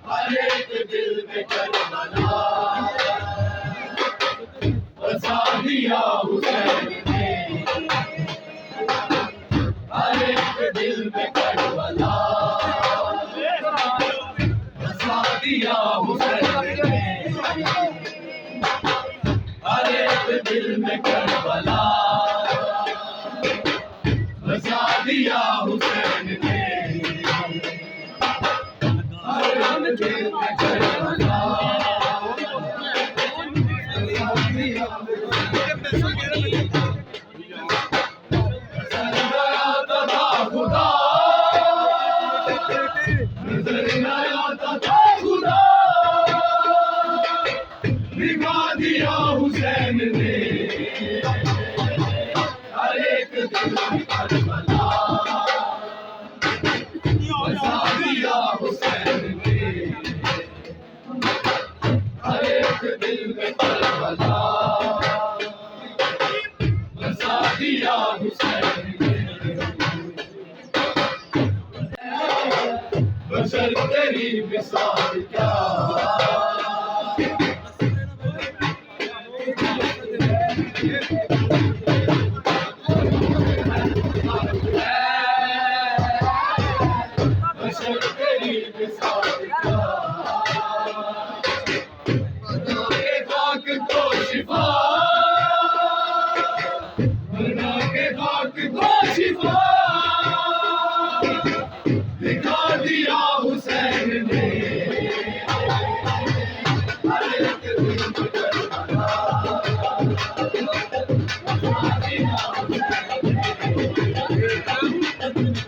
हर एक दिल में करबला बसा दिया हुसैन ने, हर एक दिल में करबला बसा दिया हुसैन ने, हर एक दिल में करबला बसा दिया हुसैन ने, हर एक दिल में करबला दिखा दिया हुसैन ने, हर एक दिल में करबला बसा दिया हुसैन ने, हर एक दिल में करबला बसा दिया हुसैन ने। बशर तेरी मिसाल क्या बशर तेरी मिसाल क्या, बना के खाक को शिफा, बना के खाक को शिफा दिखा दिया हुसैन ने, हर एक दिल में करबला बसा दिया हुसैन ने,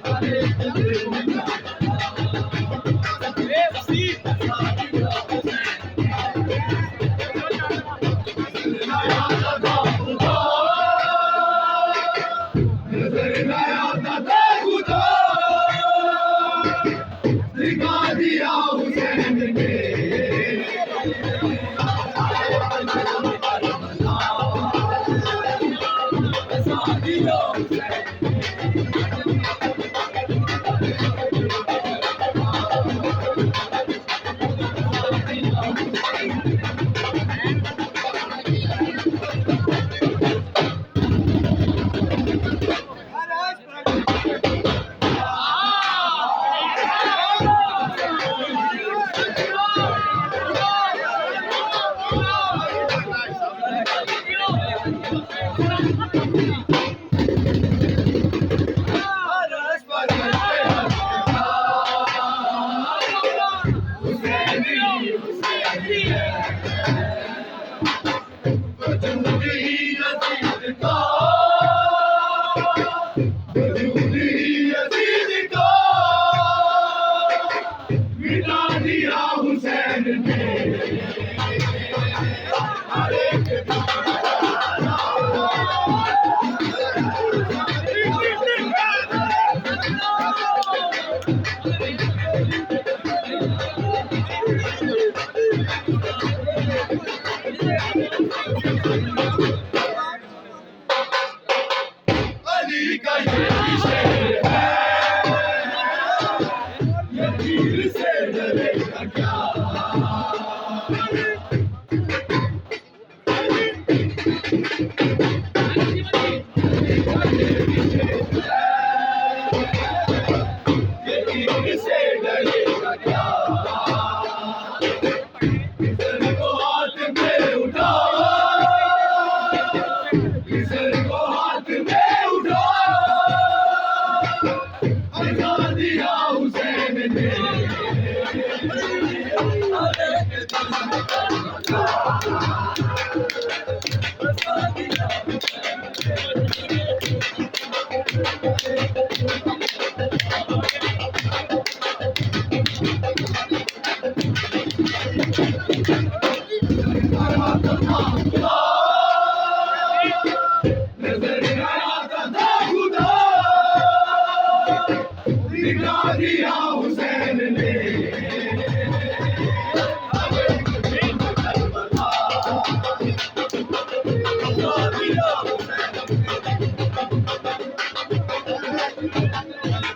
हर एक दिल में दिखा दिया हुसैन ने, बसा दिया हुसैन ने, हर एक अली का ये शेर है, ये तीर से डरेगा क्या, से डरेगा क्या, किसर को हाथ में उठा, किसर को हाथ में उठा दिखा दिया हुसैन ने, हर एक दिल में करबला बसा दिया हुसैन दिखा दिया हुसैन ने,